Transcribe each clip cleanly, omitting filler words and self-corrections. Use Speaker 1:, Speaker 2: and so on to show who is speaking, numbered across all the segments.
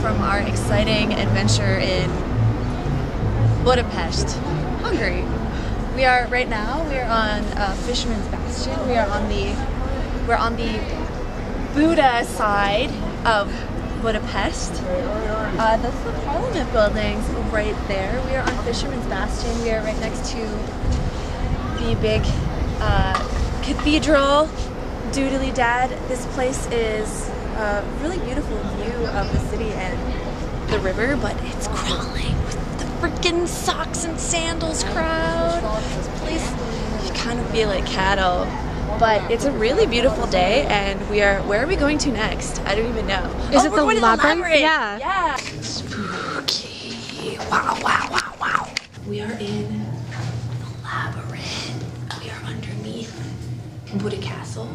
Speaker 1: from our exciting adventure in Budapest, Hungary. We are right now. We are on Fisherman's Bastion. We're on the Buda side of Budapest. That's the Parliament buildings right there. We are on Fisherman's Bastion. We are right next to the big cathedral. Doodly Dad. This place is a really beautiful view of the city and the river, but it's crawling with the freaking socks and sandals crowd. This place, you kind of feel like cattle. But it's a really beautiful day, and where are we going to next? I don't even know.
Speaker 2: Is it the labyrinth?
Speaker 1: Yeah. Yeah. Spooky. Wow, wow, wow, wow. We are in the labyrinth. We are underneath Buda Castle.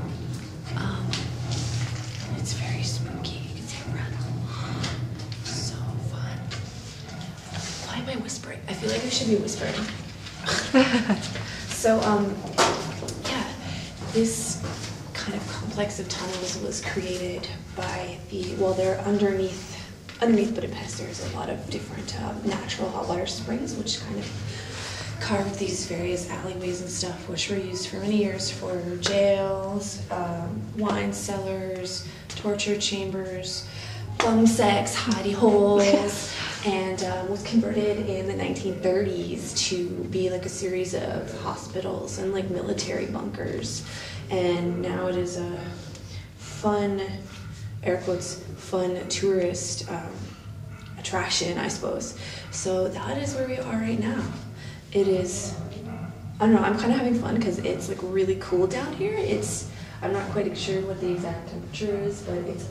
Speaker 1: It's very spooky. You can see it around. So fun. Why am I whispering? I feel like I should be whispering. So, yeah, this kind of complex of tunnels was created by they're underneath Budapest. There's a lot of different natural hot water springs, which kind of carved these various alleyways and stuff, which were used for many years for jails, wine cellars, torture chambers, bum sacks, hidey holes, and was converted in the 1930s to be like a series of hospitals and like military bunkers. And now it is a fun, air quotes, fun tourist attraction, I suppose. So that is where we are right now. It is, I don't know, I'm kind of having fun because it's like really cool down here. I'm not quite sure what the exact temperature is, but it's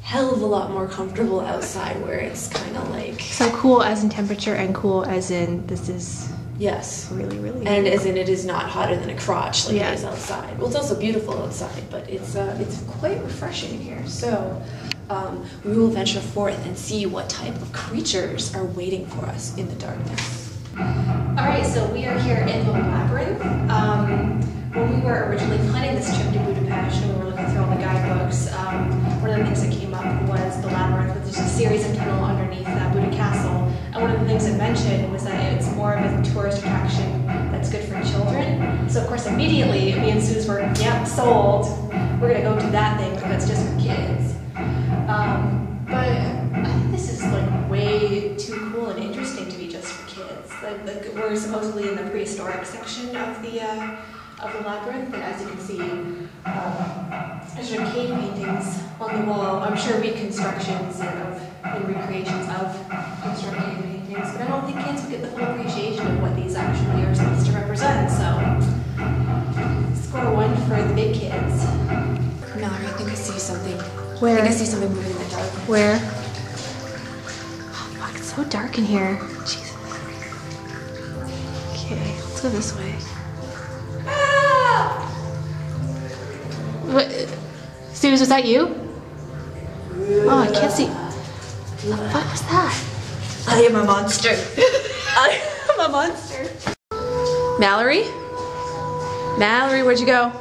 Speaker 1: hell of a lot more comfortable outside where it's kind of like...
Speaker 2: So cool as in temperature and cool as in this is...
Speaker 1: Yes.
Speaker 2: Really, really
Speaker 1: and
Speaker 2: cool.
Speaker 1: As in it is not hotter than a crotch like it is outside. Well, it's also beautiful outside, but it's quite refreshing here. So we will venture forth and see what type of creatures are waiting for us in the darkness.
Speaker 3: Alright, so we are here in the labyrinth. When we were originally planning this trip to Budapest and we were looking through all the guidebooks, one of the things that came up was the labyrinth, which is a series of tunnels underneath Buda Castle. And one of the things it mentioned was that it's more of a tourist attraction that's good for children. So of course immediately me and Suze were, yep, sold. We're going to go do that thing because it's just for kids. But I think this is like way too cool and interesting to be just for kids. Like we're supposedly in the prehistoric section of the labyrinth, and as you can see, there's sort of cave paintings on the wall. I'm sure reconstructions and recreations of historic cave paintings, but I don't think kids would get the full appreciation of what these actually are supposed to represent. So, score 1 for the big kids.
Speaker 1: Mallory, I think I see something.
Speaker 2: Where?
Speaker 1: I think I see something moving in the dark.
Speaker 2: Where? Oh fuck, it's so dark in here. Jesus. Okay, let's go this way. What? Suze, was that you? Oh, I can't see. What was that?
Speaker 1: I am a monster. I am a monster. Mallory? Mallory, where'd you go?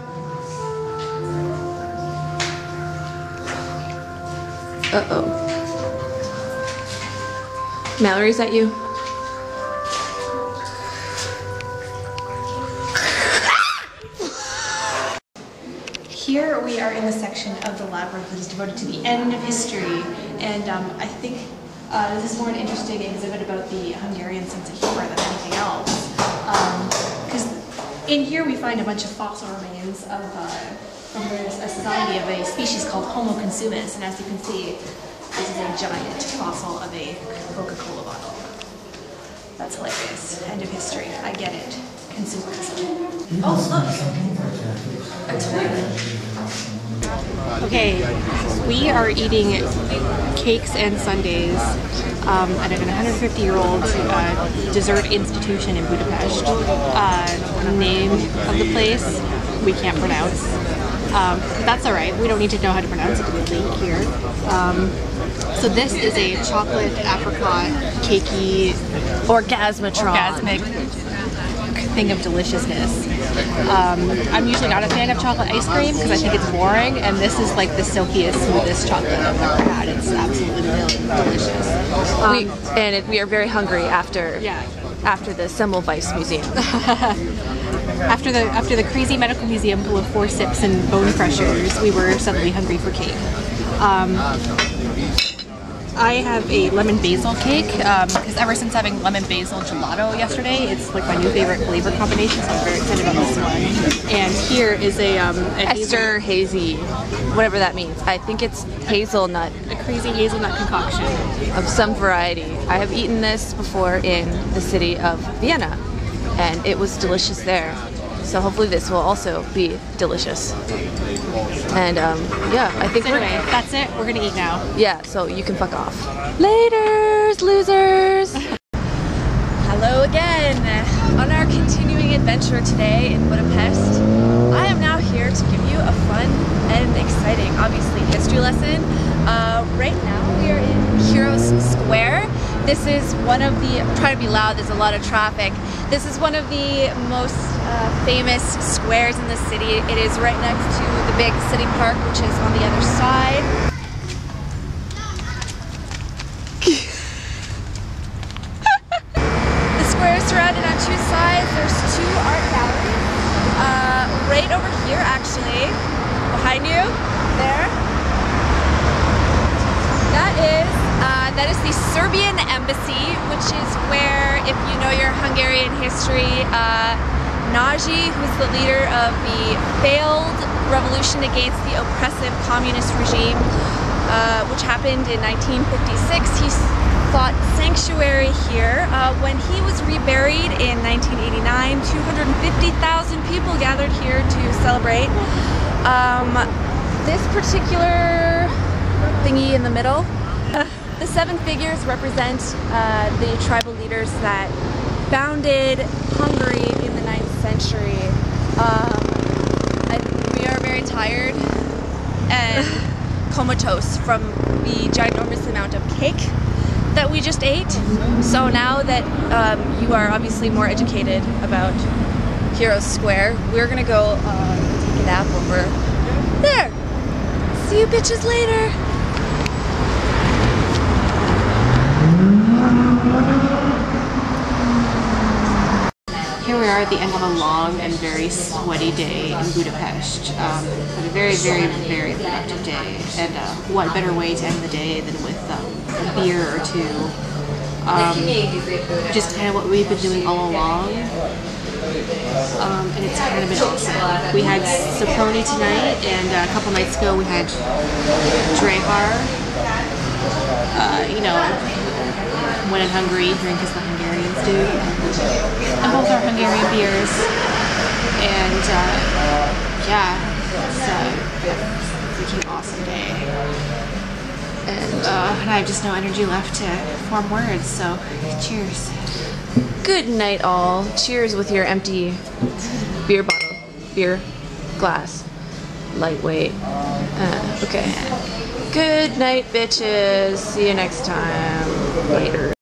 Speaker 1: Uh-oh. Mallory, is that you?
Speaker 3: Here we are in the section of the labyrinth that is devoted to the end of history, and I think this is more an interesting exhibit about the Hungarian sense of humor than anything else. Because in here we find a bunch of fossil remains of from a society of a species called Homo consumus, and as you can see, this is a giant fossil of a Coca-Cola bottle. That's hilarious. End of history. I get it. Consumerism. Oh, look! A toilet.
Speaker 2: Okay, we are eating cakes and sundaes at an 150-year-old dessert institution in Budapest. Name of the place we can't pronounce. But that's alright, we don't need to know how to pronounce it to be here. So this is a chocolate apricot cakey
Speaker 1: Orgasmic
Speaker 2: thing of deliciousness. I'm usually not a fan of chocolate ice cream because I think it's boring, and this is like the silkiest, smoothest chocolate I've ever had. It's absolutely delicious.
Speaker 4: We are very hungry after the Semmelweis Museum.
Speaker 2: After the crazy medical museum full of forceps and bone crushers, we were suddenly hungry for cake. I have a lemon basil cake because ever since having lemon basil gelato yesterday, it's like my new favorite flavor combination, so I'm very excited about this one. And here is a
Speaker 4: Esther hazy, whatever that means. I think it's hazelnut.
Speaker 2: A crazy hazelnut concoction
Speaker 4: Of some variety. I have eaten this before in the city of Vienna, and it was delicious there. So hopefully this will also be delicious. And yeah, I think
Speaker 2: Anyway, that's it. We're gonna eat now.
Speaker 4: Yeah, so you can fuck off. Laters, losers! Hello again! On our continuing adventure today in Budapest, I am now here to give you a fun and exciting, obviously, history lesson. Right now we are in Heroes Square. This is one of the, I'm trying to be loud, there's a lot of traffic. This is one of the most famous squares in the city. It is right next to the big city park, which is on the other side. The square is surrounded on two sides. There's two art galleries. Right over here, actually, behind you, there. That is the Serbian embassy, which is where, if you know your Hungarian history, Nagy, who's the leader of the failed revolution against the oppressive communist regime, which happened in 1956, he sought sanctuary here. When he was reburied in 1989, 250,000 people gathered here to celebrate. This particular thingy in the middle, the seven figures represent the tribal leaders that founded Hungary in the 9th century. We are very tired and comatose from the ginormous amount of cake that we just ate. So now that you are obviously more educated about Heroes Square, we're gonna go take a nap over there. See you bitches later.
Speaker 2: Here we are at the end of a long and very sweaty day in Budapest. But a very, very, very productive day. And what better way to end the day than with a beer or two. Just kind of what we've been doing all along. And it's kind of been awesome. We had Soproni tonight, and a couple nights ago we had Drehar. You know, when in Hungary, drink as the Hungarians do. And both are Hungarian beers. And yeah, it's a freaking awesome day. And I have just no energy left to form words, so cheers.
Speaker 4: Good night, all. Cheers with your empty beer bottle, beer glass, lightweight. Okay. Good night, bitches. See you next time. Later.